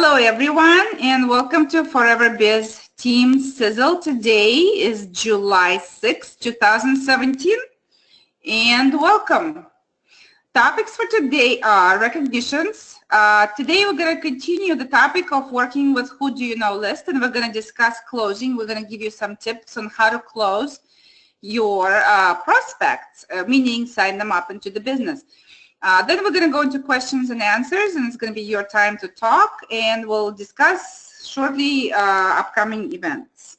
Hello everyone and welcome to Forever Biz Team Sizzle. Today is July 6, 2017 and welcome. Topics for today are recognitions. Today we're going to continue the topic of working with Who Do You Know list, and we're going to discuss closing. We're going to give you some tips on how to close your prospects, meaning sign them up into the business. Then we're going to go into questions and answers, and it's going to be your time to talk, and we'll discuss shortly upcoming events.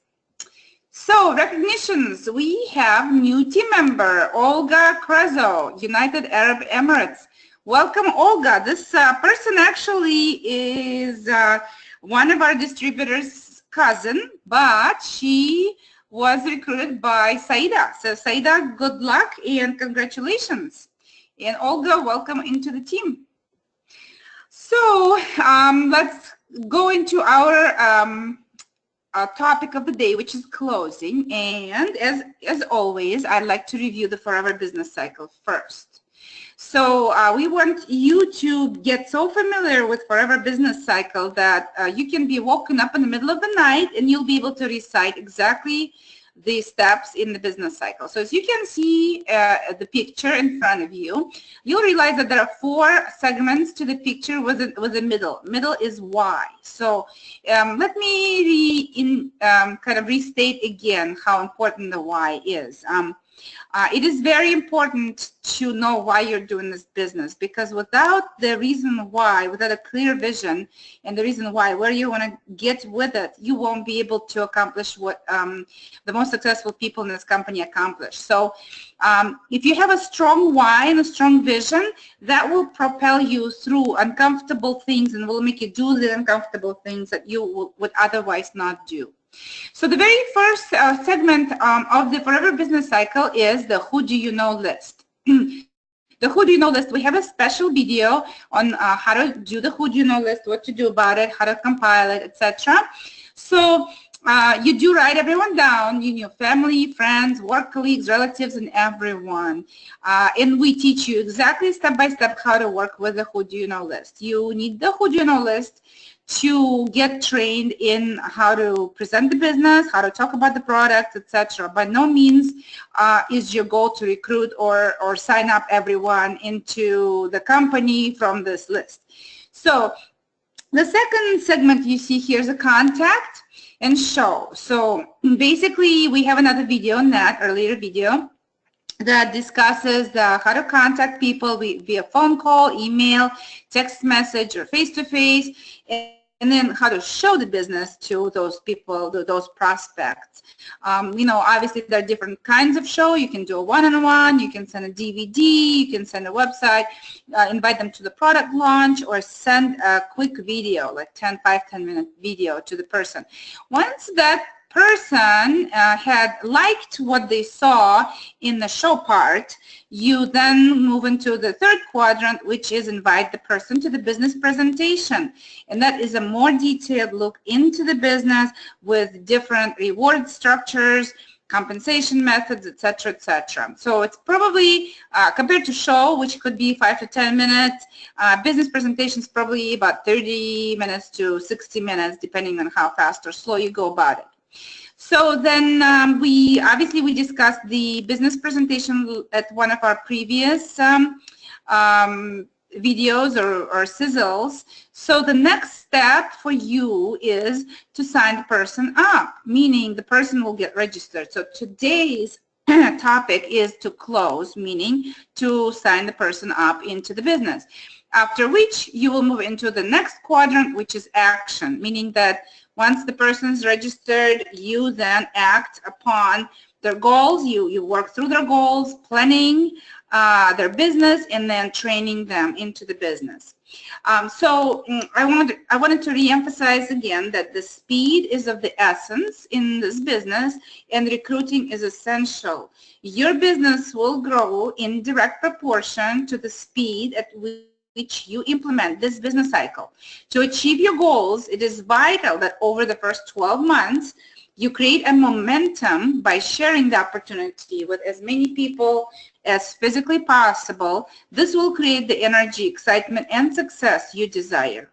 So recognitions, we have new team member, Olga Krezo, United Arab Emirates. Welcome, Olga. This person actually is one of our distributors' cousin, but she was recruited by Saida. So Saida, good luck and congratulations. And Olga, welcome into the team. So let's go into our topic of the day, which is closing. And as always, I'd like to review the Forever Business Cycle first. So we want you to get so familiar with Forever Business Cycle that you can be woken up in the middle of the night and you'll be able to recite exactly the steps in the business cycle. So as you can see the picture in front of you, you'll realize that there are 4 segments to the picture with the middle. Middle is why. So let me kind of restate again how important the why is. It is very important to know why you're doing this business, because without the reason why, without a clear vision and the reason why, where you want to get with it, you won't be able to accomplish what the most successful people in this company accomplish. So if you have a strong why and a strong vision, that will propel you through uncomfortable things and will make you do the uncomfortable things that you would otherwise not do. So the very first segment of the Forever Business Cycle is the Who Do You Know list. The Who Do You Know list, we have a special video on how to do the Who Do You Know list, what to do about it, how to compile it, etc. So you do write everyone down, your family, friends, work colleagues, relatives, and everyone. And we teach you exactly step by step how to work with the Who Do You Know list. You need the Who Do You Know list to get trained in how to present the business, how to talk about the product, etc. By no means is your goal to recruit or sign up everyone into the company from this list. So the second segment you see here is a contact and show. So basically we have another video on that, earlier video, that discusses how to contact people via phone call, email, text message, or face-to-face, and then how to show the business to those people, those prospects. Obviously there are different kinds of show. You can do a one-on-one, you can send a DVD, you can send a website, invite them to the product launch, or send a quick video, like 5-10 minute video to the person. Once that person had liked what they saw in the show part, you then move into the third quadrant, which is invite the person to the business presentation. And that is a more detailed look into the business with different reward structures, compensation methods, etc., etc. So it's probably, compared to show, which could be 5 to 10 minutes, business presentations probably about 30 minutes to 60 minutes, depending on how fast or slow you go about it. So then we discussed the business presentation at one of our previous videos or sizzles. So the next step for you is to sign the person up, meaning the person will get registered. So today's topic is to close, meaning to sign the person up into the business. After which you will move into the next quadrant, which is action, meaning that once the person is registered, you then act upon their goals. You work through their goals, planning their business, and then training them into the business. So I wanted to re-emphasize again that the speed is of the essence in this business, and recruiting is essential. Your business will grow in direct proportion to the speed at which you implement this business cycle. To achieve your goals, it is vital that over the first 12 months, you create a momentum by sharing the opportunity with as many people as physically possible. This will create the energy, excitement, and success you desire.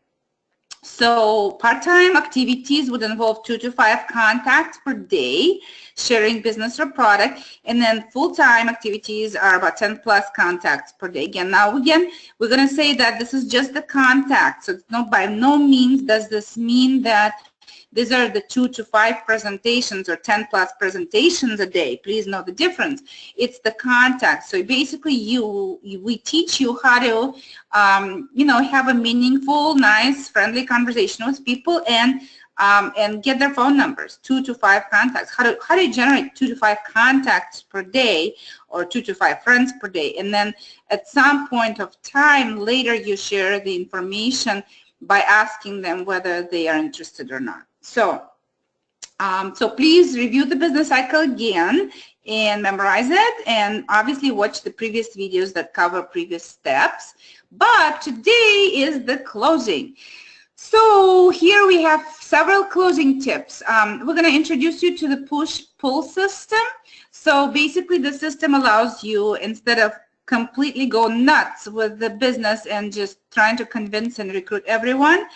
So part-time activities would involve 2 to 5 contacts per day, sharing business or product, and then full-time activities are about 10 plus contacts per day. Again, we're going to say that this is just the contact. So it's by no means does this mean that these are the 2 to 5 presentations or 10 plus presentations a day. Please know the difference. It's the contact. So basically, we teach you how to, have a meaningful, nice, friendly conversation with people and get their phone numbers. 2 to 5 contacts. How do you generate 2 to 5 contacts per day, or 2 to 5 friends per day? And then at some point of time later, you share the information by asking them whether they are interested or not. So, please review the business cycle again and memorize it, and obviously watch the previous videos that cover previous steps. But today is the closing. So here we have several closing tips. We're going to introduce you to the push-pull system. So basically the system allows you, instead of completely go nuts with the business and just trying to convince and recruit everyone,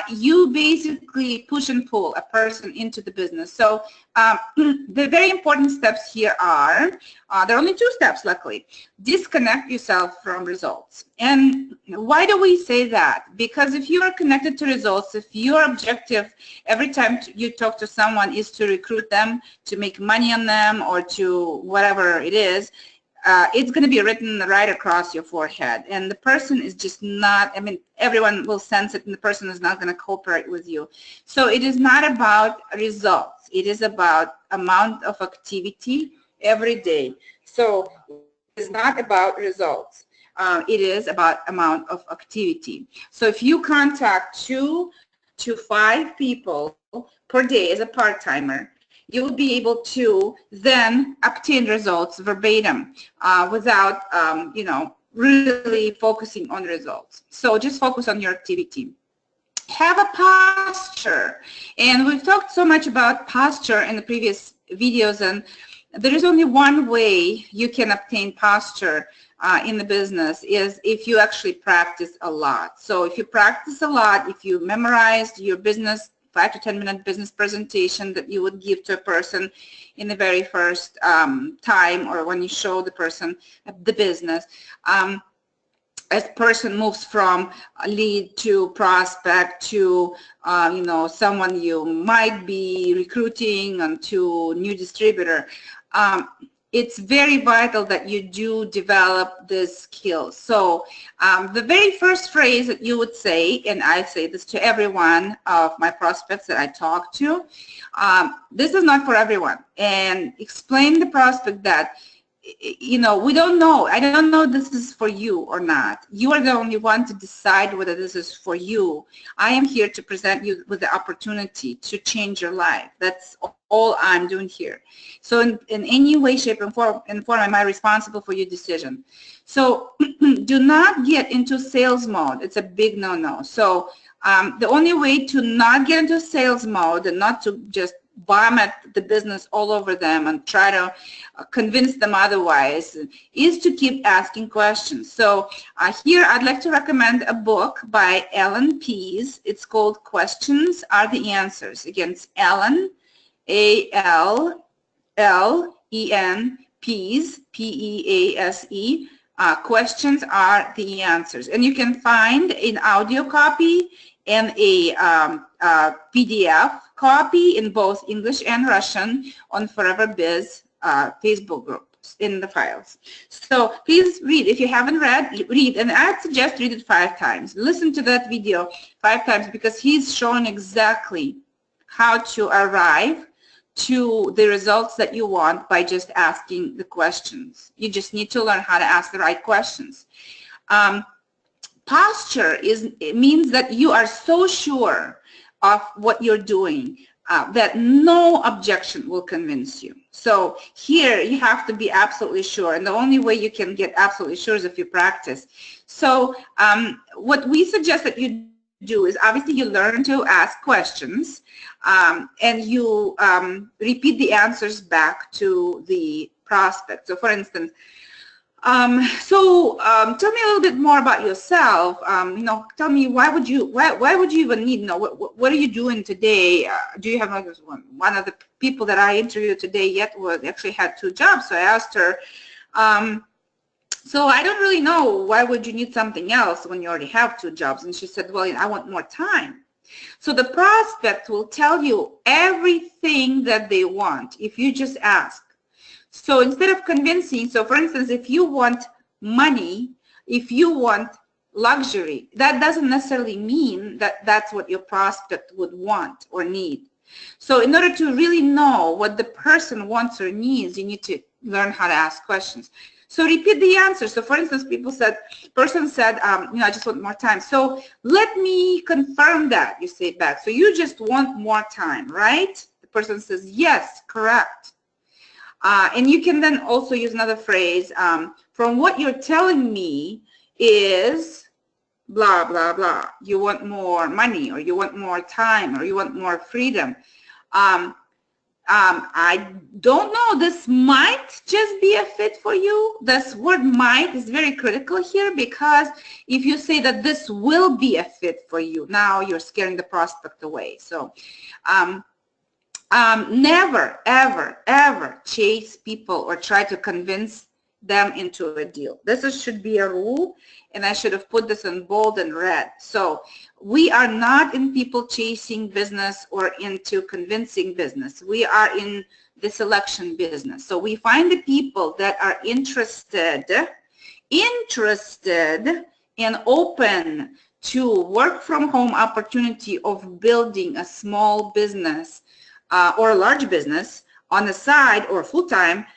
you basically push and pull a person into the business. So the very important steps here are, there are only 2 steps luckily. Disconnect yourself from results. And why do we say that? Because if you are connected to results, if your objective every time you talk to someone is to recruit them, to make money on them, or to whatever it is, it's going to be written right across your forehead, and the person is just not, everyone will sense it, and the person is not going to cooperate with you. So it is not about results. It is about amount of activity every day. So it's not about results. It is about amount of activity. So if you contact 2 to 5 people per day as a part-timer, you will be able to then obtain results verbatim without, really focusing on results. So just focus on your activity. Have a posture. And we've talked so much about posture in the previous videos, and there is only one way you can obtain posture in the business, is if you actually practice a lot. So if you practice a lot, if you memorized your business 5 to 10 minute business presentation that you would give to a person in the very first time, or when you show the person the business, as person moves from a lead to prospect to someone you might be recruiting, and to new distributor, it's very vital that you do develop this skill. So the very first phrase that you would say, and I say this to every one of my prospects that I talk to, this is not for everyone, and explain the prospect that, we don't know. I don't know this is for you or not. You are the only one to decide whether this is for you. I am here to present you with the opportunity to change your life. That's all I'm doing here. So in any way, shape, and form am I responsible for your decision. So do not get into sales mode. It's a big no-no. So the only way to not get into sales mode and not to just vomit the business all over them and try to convince them otherwise is to keep asking questions. So here I'd like to recommend a book by Ellen Pease. It's called Questions Are the Answers. Again, it's Ellen, A-L-L-E-N, Pease, P-E-A-S-E. Questions Are the Answers. And you can find an audio copy and a PDF copy in both English and Russian on Forever Biz Facebook groups in the files. So please read. If you haven't read, read. And I'd suggest read it 5 times. Listen to that video 5 times, because he's showing exactly how to arrive to the results that you want by just asking the questions. You just need to learn how to ask the right questions. Posture means that you are so sure of what you're doing that no objection will convince you. So here you have to be absolutely sure, and the only way you can get absolutely sure is if you practice. So what we suggest that you do is, obviously, you learn to ask questions, and you repeat the answers back to the prospect. So for instance, Tell me a little bit more about yourself. Tell me why would you even need, what are you doing today? Do you have, like, one of the people that I interviewed today yet was actually had 2 jobs. So I asked her, so I don't really know, why would you need something else when you already have 2 jobs? And she said, well, I want more time. So the prospect will tell you everything that they want if you just ask. So instead of convincing, so for instance, if you want money, if you want luxury, that doesn't necessarily mean that that's what your prospect would want or need. So in order to really know what the person wants or needs, you need to learn how to ask questions. So repeat the answer. So for instance, person said, I just want more time. So let me confirm that, you say back. So you just want more time, right? The person says, yes, correct. And you can then also use another phrase, from what you're telling me is blah, blah, blah. You want more money, or you want more time, or you want more freedom. I don't know, this might just be a fit for you. This word might is very critical here, because if you say that this will be a fit for you, now you're scaring the prospect away. So never, ever, ever chase people or try to convince them into a deal. This should be a rule, and I should have put this in bold and red. So we are not in people chasing business or into convincing business. We are in the selection business. So we find the people that are interested and open to work from home opportunity of building a small business or a large business on the side or full-time,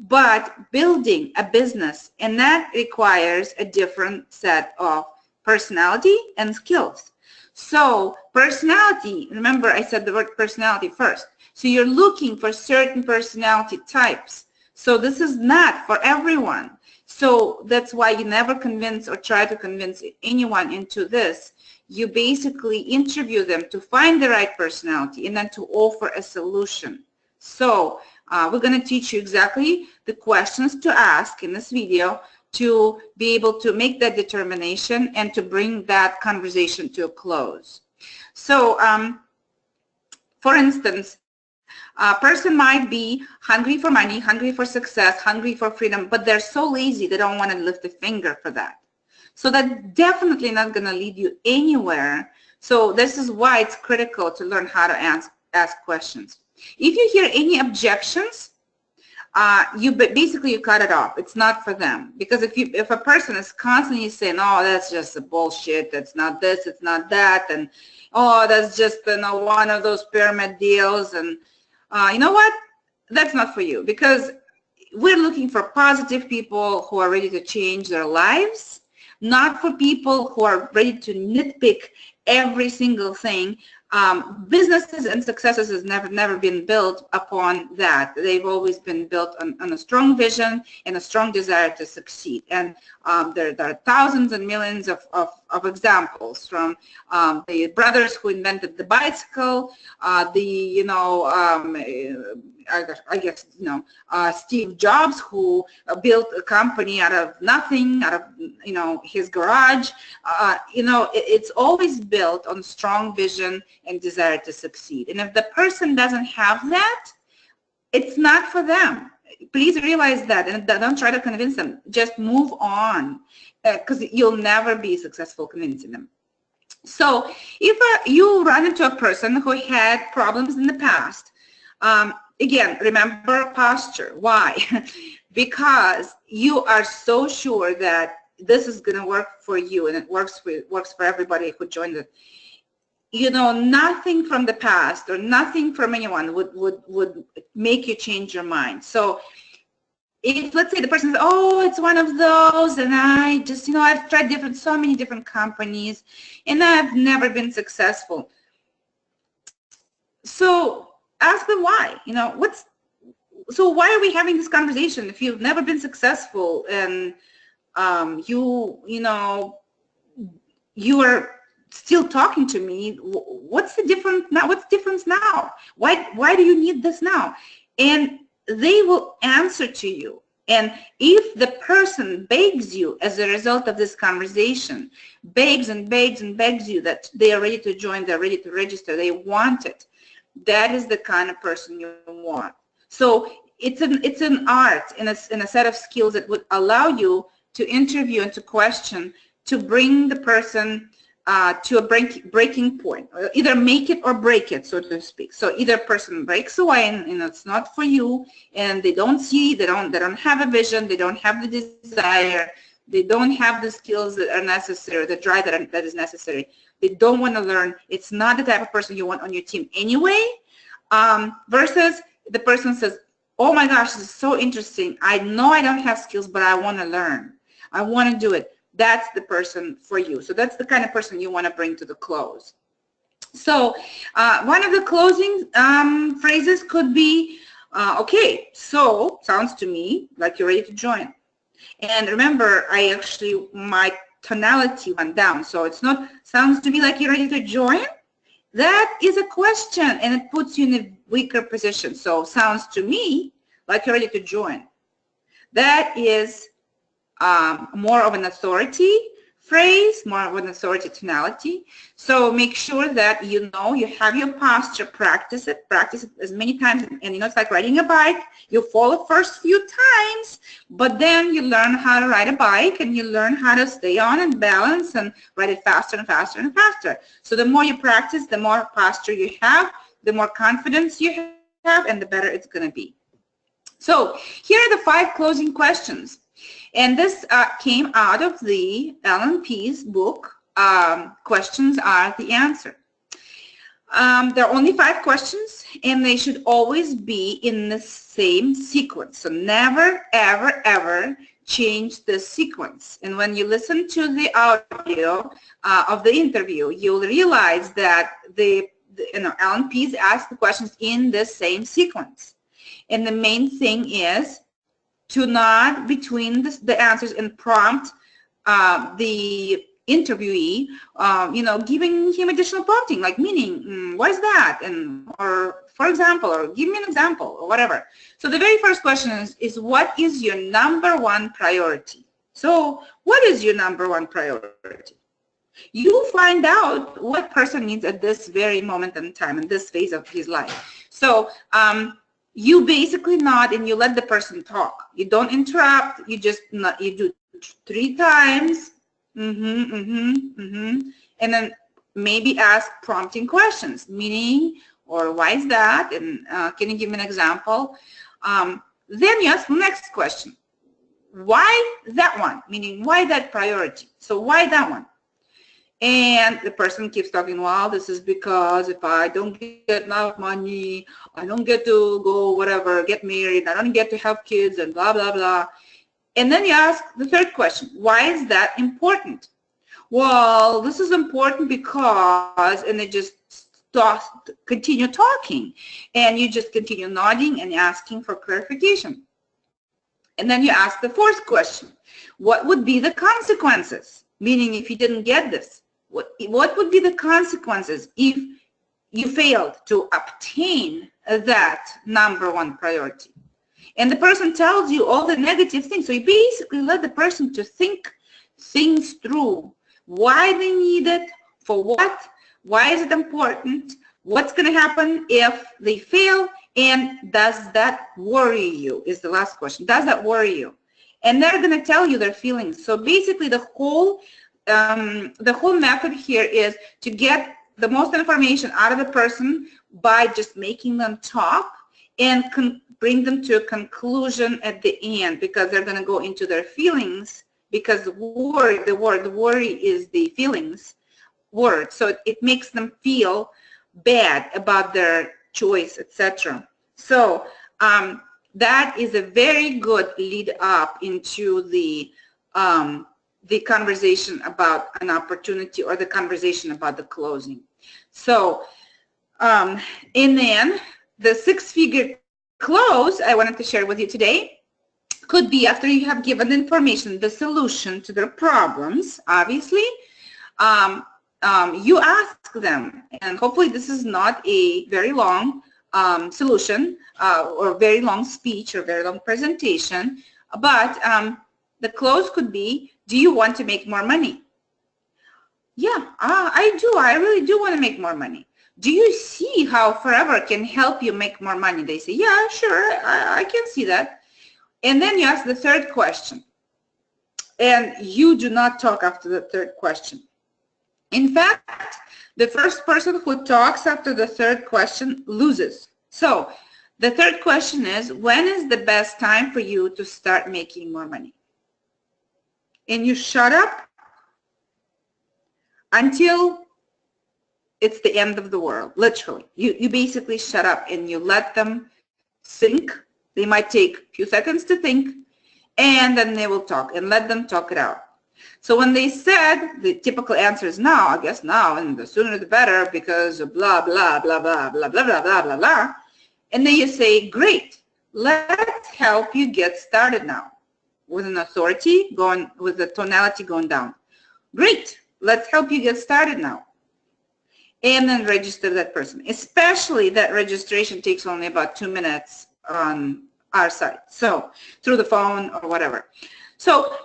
but building a business, and that requires a different set of personality and skills. So personality, remember I said the word personality first. So you're looking for certain personality types. So this is not for everyone. So that's why you never convince or try to convince anyone into this. You basically interview them to find the right personality and then to offer a solution. So we're going to teach you exactly the questions to ask in this video to be able to make that determination and to bring that conversation to a close. So for instance, a person might be hungry for money, hungry for success, hungry for freedom, but they're so lazy they don't want to lift a finger for that. So that's definitely not going to lead you anywhere. So this is why it's critical to learn how to ask questions. If you hear any objections, basically you cut it off. It's not for them. Because if a person is constantly saying, oh, that's just a bullshit, that's not this, it's not that, and oh, that's just one of those pyramid deals, and you know what? That's not for you, because we're looking for positive people who are ready to change their lives, not for people who are ready to nitpick every single thing. Businesses and successes has never been built upon that. They've always been built on a strong vision and a strong desire to succeed. And there are thousands and millions of examples, from the brothers who invented the bicycle, Steve Jobs, who built a company out of nothing, out of his garage. It's always built on strong vision and desire to succeed. And if the person doesn't have that, it's not for them. Please realize that, and don't try to convince them. Just move on, because you'll never be successful convincing them. So if you run into a person who had problems in the past, again, remember posture. Why? Because you are so sure that this is going to work for you, and it works for everybody who joined it. Nothing from the past or nothing from anyone would make you change your mind. So if, let's say, the person says, oh, it's one of those, and I just, I've tried so many different companies, and I've never been successful. So ask them why. So why are we having this conversation if you've never been successful, and you are still talking to me? What's the difference now? What's the difference now? Why do you need this now? And they will answer to you, And if the person begs you as a result of this conversation, begs and begs and begs you that they are ready to join, they're ready to register, they want it, that is the kind of person you want. So it's an art and a set of skills that would allow you to interview and to question, to bring the person to a breaking point, either make it or break it, so to speak. So either person breaks away and it's not for you, and they don't see, they don't have a vision, they don't have the desire, they don't have the skills that are necessary, the drive that is necessary. They don't want to learn. It's not the type of person you want on your team anyway. Versus the person says, oh my gosh, this is so interesting. I know I don't have skills, but I want to learn. I want to do it. That's the person for you. So that's the kind of person you want to bring to the close. So one of the closing phrases could be, okay, so sounds to me like you're ready to join. And remember, my tonality went down. So it's not, sounds to me like you're ready to join. That is a question, and it puts you in a weaker position. So sounds to me like you're ready to join. That is more of an authority phrase, more of an authority tonality. So make sure that you know you have your posture, practice it as many times, and it's like riding a bike. You fall the first few times, but then you learn how to ride a bike, and you learn how to stay on and balance and ride it faster and faster and faster. So the more you practice, the more posture you have, the more confidence you have, and the better it's going to be. So here are the 5 closing questions. And this came out of the Alan Pease book, Questions Are the Answer. There are only 5 questions, and they should always be in the same sequence. So never, ever, ever change the sequence. And when you listen to the audio of the interview, you'll realize that Alan Pease asked the questions in the same sequence. And the main thing is to not between the answers and prompt the interviewee, giving him additional prompting, like meaning, what is that? Or for example, or give me an example, or whatever. So the very first question is what is your number 1 priority? So what is your number 1 priority? You find out what person needs at this very moment in time, in this phase of his life. So you basically nod and you let the person talk. You don't interrupt. You just you do 3 times, and then maybe ask prompting questions, meaning, or why is that? And can you give me an example? Then you ask the next question. Why that one? Meaning, why that priority? So why that one? And the person keeps talking, well, this is because if I don't get enough money, I don't get to go whatever, get married, I don't get to have kids, and blah, blah, blah. And then you ask the third question, why is that important? Well, this is important because, and they just continue talking. And you just continue nodding and asking for clarification. And then you ask the fourth question, what would be the consequences? Meaning, if you didn't get this, what would be the consequences if you failed to obtain that number 1 priority? And the person tells you all the negative things. So you basically let the person to think things through. Why they need it, for what, why is it important, what's going to happen if they fail, and does that worry you, is the last question. Does that worry you? And they're going to tell you their feelings. So basically the whole method here is to get the most information out of the person by just making them talk and bring them to a conclusion at the end, because they're going to go into their feelings, because the worry is the feelings word. So it makes them feel bad about their choice, etc. So that is a very good lead up into the conversation about an opportunity, or the conversation about the closing. So, and then the 6-figure close I wanted to share with you today could be after you have given information, the solution to their problems, obviously. You ask them, and hopefully this is not a very long solution or very long speech or very long presentation. But the close could be, do you want to make more money? Yeah, I do. I really do want to make more money. Do you see how Forever can help you make more money? They say, yeah, sure, I can see that. And then you ask the third question. And you do not talk after the third question. In fact, the first person who talks after the third question loses. So the third question is, when is the best time for you to start making more money? And you shut up until it's the end of the world, literally. You basically shut up and you let them think. They might take a few seconds to think, and then they will talk, and let them talk it out. So when they said, the typical answer is now, I guess now, and the sooner the better, because of blah, blah, blah, blah, blah, blah, blah, blah, blah, blah. And then you say, great, let's help you get started now. With an authority going, with the tonality going down. Great, let's help you get started now. And then register that person. Especially that registration takes only about 2 minutes on our side. So through the phone or whatever. So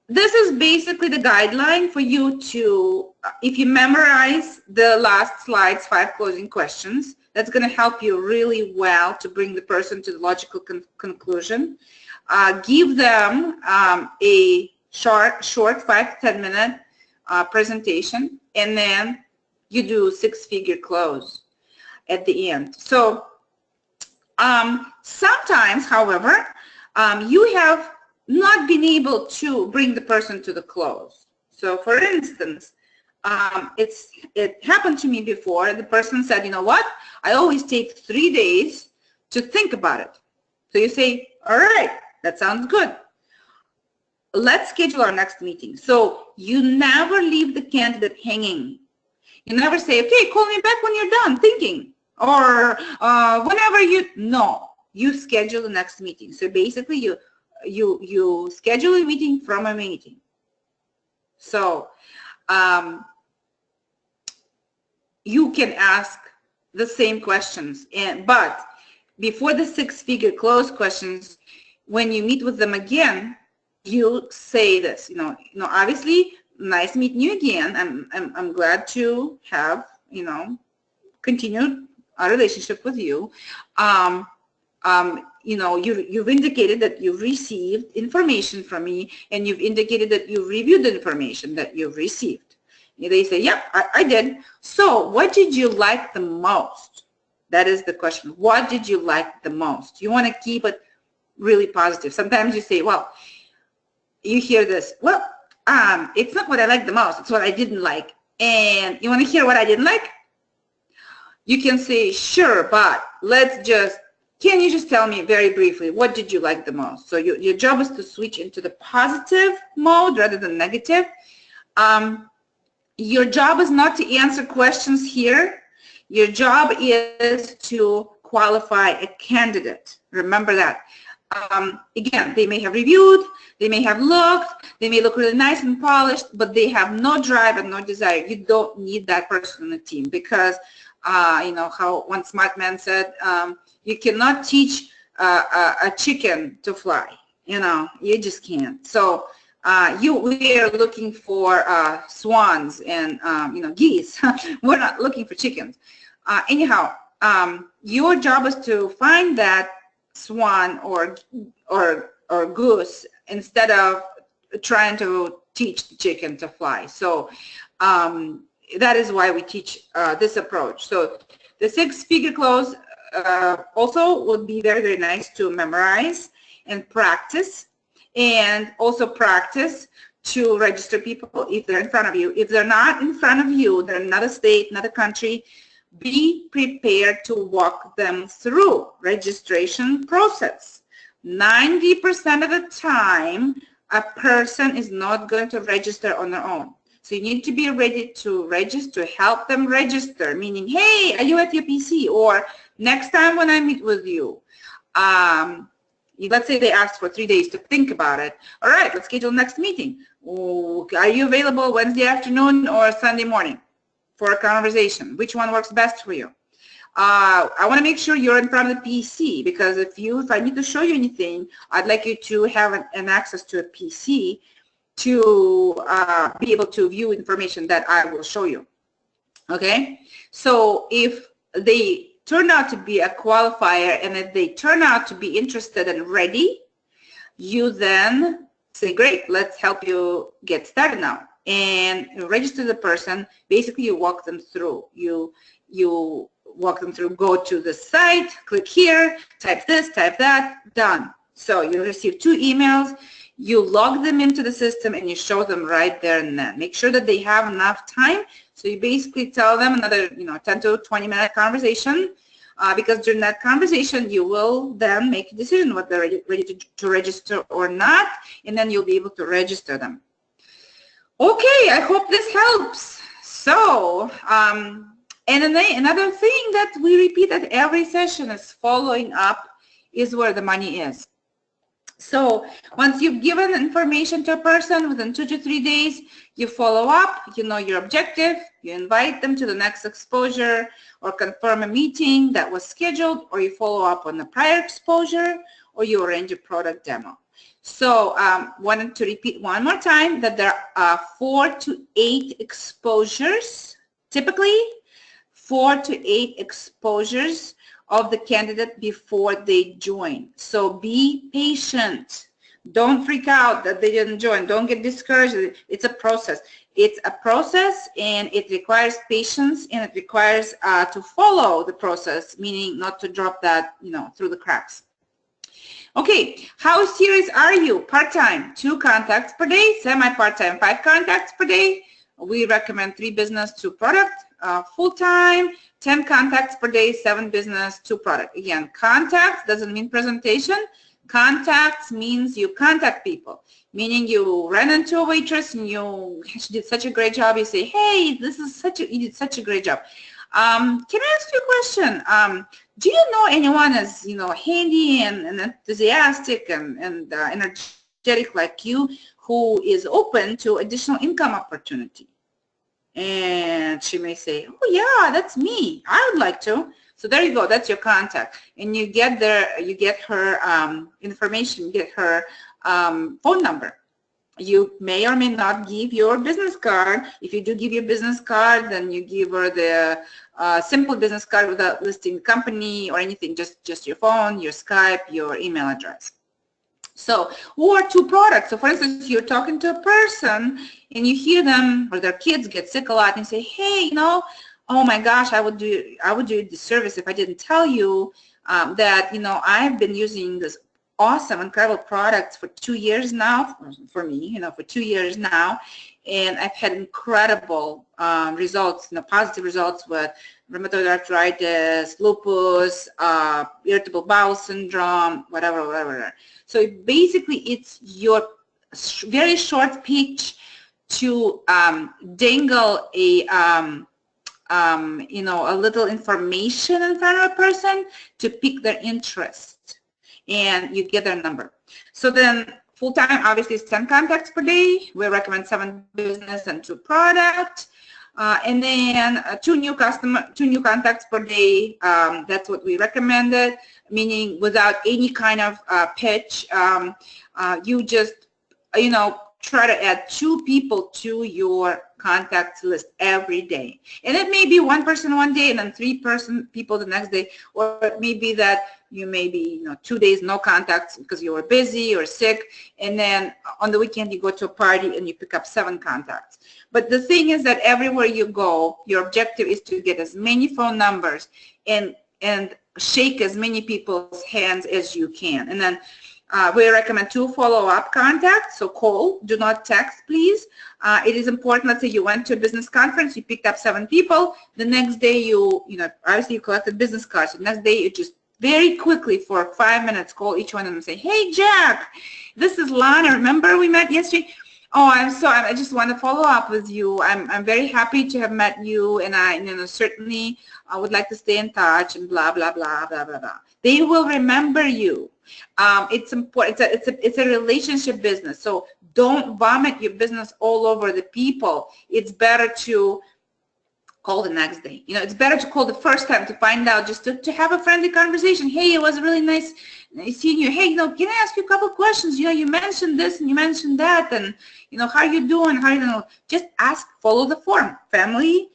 this is basically the guideline for you to, if you memorize the last slide's 5 closing questions, that's going to help you really well to bring the person to the logical conclusion. Give them a short 5 to 10 minute presentation, and then you do 6-figure close at the end. So sometimes, however, you have not been able to bring the person to the close. So for instance, it happened to me before. The person said, you know what, I always take 3 days to think about it. So you say, all right, that sounds good. Let's schedule our next meeting. So you never leave the candidate hanging. You never say, okay, call me back when you're done thinking, or whenever you, no, you schedule the next meeting. So basically you schedule a meeting from a meeting. So you can ask the same questions, but before the 6-figure close questions, when you meet with them again, you say this, you know, obviously, nice meeting you again. I'm glad to have, continued our relationship with you. You've indicated that you've received information from me, and you've indicated that you've reviewed the information that you've received. And they say, yep, I did. So what did you like the most? That is the question. What did you like the most? You want to keep it really positive. Sometimes you say, well, you hear this, well, it's not what I like the most, it's what I didn't like. And you want to hear what I didn't like? You can say, sure, but can you just tell me very briefly, what did you like the most? So your job is to switch into the positive mode rather than negative. Your job is not to answer questions here. Your job is to qualify a candidate. Remember that. Again, they may have reviewed, they may have looked, they may look really nice and polished, but they have no drive and no desire. You don't need that person on the team because, how one smart man said, you cannot teach a chicken to fly. You just can't. So we are looking for swans and, geese. We're not looking for chickens. Anyhow, your job is to find that swan or goose instead of trying to teach the chicken to fly. So that is why we teach this approach. So the 6-figure close also would be very, very nice to memorize and practice, and also practice to register people if they're in front of you. If they're not in front of you, they're in another state, another country, be prepared to walk them through registration process. 90% of the time, a person is not going to register on their own. So you need to be ready to register, help them register, meaning, hey, are you at your PC? Or next time when I meet with you, let's say they asked for 3 days to think about it. All right, let's schedule next meeting. Are you available Wednesday afternoon or Sunday morning for a conversation? Which one works best for you? I want to make sure you're in front of the PC, because if I need to show you anything, I'd like you to have an access to a PC to be able to view information that I will show you. Okay, so if they turn out to be a qualifier and if they turn out to be interested and ready, you then say, great, let's help you get started now, and register the person. Basically, you walk them through. You walk them through, go to the site, click here, type this, type that, done. So you receive 2 emails. You log them into the system and you show them right there and then. Make sure that they have enough time. So you basically tell them another 10 to 20 minute conversation, because during that conversation you will then make a decision whether they're ready to register or not, and then you'll be able to register them. Okay, I hope this helps. So, and another thing that we repeat at every session is following up is where the money is. So once you've given information to a person, within 2 to 3 days, you follow up, you know your objective, you invite them to the next exposure or confirm a meeting that was scheduled, or you follow up on the prior exposure, or you arrange a product demo. So wanted to repeat one more time that there are 4 to 8 exposures, typically 4 to 8 exposures of the candidate before they join. So be patient. Don't freak out that they didn't join. Don't get discouraged. It's a process. It's a process, and it requires patience, and it requires to follow the process, meaning not to drop that, through the cracks. Okay, how serious are you? Part-time, 2 contacts per day. Semi-part-time, 5 contacts per day. We recommend 3 business, 2 product. Full-time, 10 contacts per day, 7 business, 2 product. Again, contacts doesn't mean presentation. Contacts means you contact people, meaning you ran into a waitress and she did such a great job. You say, hey, you did such a great job. Can I ask you a question? Do you know anyone as handy and enthusiastic and energetic like you, who is open to additional income opportunity? And she may say, oh yeah, that's me, I would like to. So there you go, that's your contact, and you get her information, you get her phone number. You may or may not give your business card. If you do give your business card, then you give her the simple business card without listing the company or anything, just your phone, your Skype, your email address. So, or 2 products. So for instance, you're talking to a person and you hear them or their kids get sick a lot, and you say, hey, oh my gosh, I would do you a disservice if I didn't tell you that, I've been using this awesome, incredible products for 2 years now, for me, for 2 years now, and I've had incredible results, positive results with rheumatoid arthritis, lupus, irritable bowel syndrome, whatever. So basically, it's your very short pitch to dangle a little information in front of a person to pique their interest, and you get their number. So then full-time, obviously, is 10 contacts per day. We recommend 7 business and 2 product. And then 2 new contacts per day. That's what we recommended, meaning without any kind of pitch. You just, try to add 2 people to your contacts list every day. And it may be 1 person one day and then 3 people the next day, or it may be that you may be 2 days no contacts because you were busy or sick, and then on the weekend you go to a party and you pick up 7 contacts. But the thing is that everywhere you go, your objective is to get as many phone numbers and shake as many people's hands as you can. And then we recommend 2 follow-up contacts, so call, do not text, please. It is important, let's say you went to a business conference, you picked up 7 people, the next day obviously you collected business cards, the next day you just very quickly for 5 minutes call each one of them and say, hey Jack, this is Lana, remember we met yesterday? Oh, I just want to follow up with you. I'm very happy to have met you, and I certainly would like to stay in touch, and blah blah blah blah blah blah. They will remember you. It's important. It's a relationship business. So don't vomit your business all over the people. It's better to call the next day. You know, it's better to call the first time to find out, just to have a friendly conversation. Hey, it was really nice seeing you. Hey, you know, can I ask you a couple of questions? You know, you mentioned this and you mentioned that, and you know, how are you doing? How you know? Just ask, follow the form: family,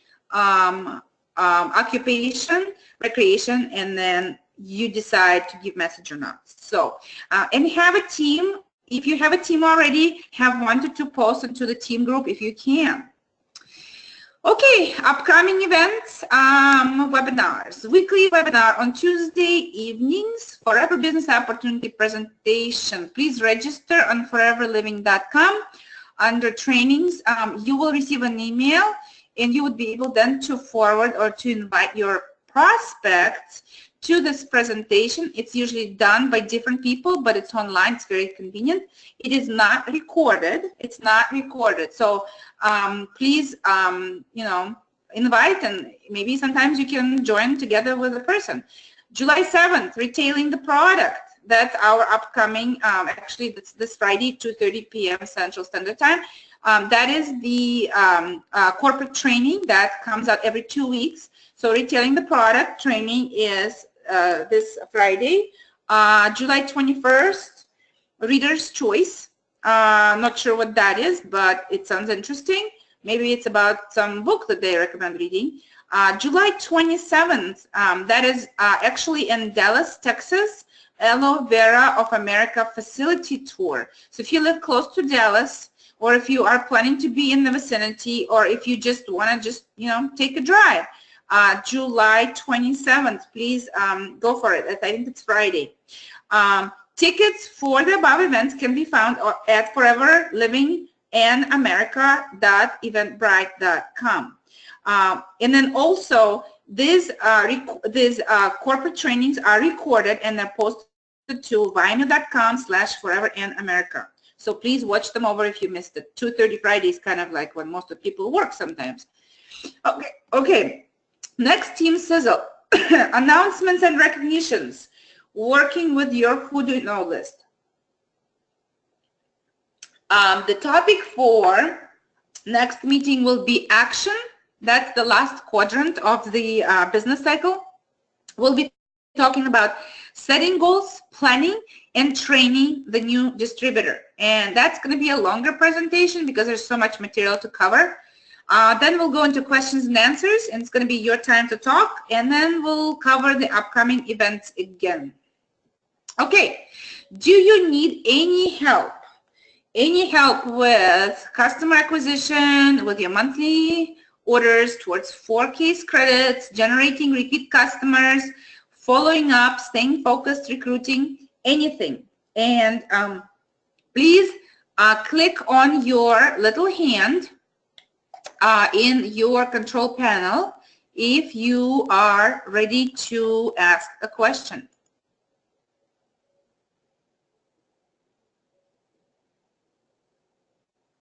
occupation, recreation, and then you decide to give message or not. So, and have a team. If you have a team already, have 1 to 2 posts into the team group if you can. Okay, upcoming events, webinars. Weekly webinar on Tuesday evenings, Forever Business Opportunity presentation. Please register on foreverliving.com. Under trainings, you will receive an email, and you would be able then to forward or to invite your prospects to this presentation. It's usually done by different people, but it's online. It's very convenient. It is not recorded. It's not recorded. So please, you know, invite, and maybe sometimes you can join together with a person. July 7th, retailing the product. That's our upcoming, actually, that's this Friday, 2:30 p.m. Central Standard Time. That is the corporate training that comes out every 2 weeks. So retailing the product training is this Friday, July 21st, Reader's Choice. Not sure what that is, but it sounds interesting. Maybe it's about some book that they recommend reading. July 27th, that is actually in Dallas, Texas, Aloe Vera of America facility tour. So if you live close to Dallas, or if you are planning to be in the vicinity, or if you just want to you know, take a drive, July 27th, please go for it. I think it's Friday. Tickets for the above events can be found at foreverlivingandamerica.eventbrite.com. And then also, these corporate trainings are recorded and they're posted to vimeo.com/foreverandamerica. So please watch them over if you missed it. 2:30 Friday is kind of like when most of people work sometimes. Okay. Next, Team Sizzle. Announcements and recognitions. Working with your Who Do You Know list. The topic for next meeting will be action. That's the last quadrant of the business cycle. We'll be talking about setting goals, planning, and training the new distributor. And that's going to be a longer presentation because there's so much material to cover. Then we'll go into questions and answers, and it's going to be your time to talk, and then we'll cover the upcoming events again. Okay, do you need any help? Any help with customer acquisition, with your monthly orders towards 4 case credits, generating repeat customers, following up, staying focused, recruiting, anything? And please click on your little hand in your control panel if you are ready to ask a question.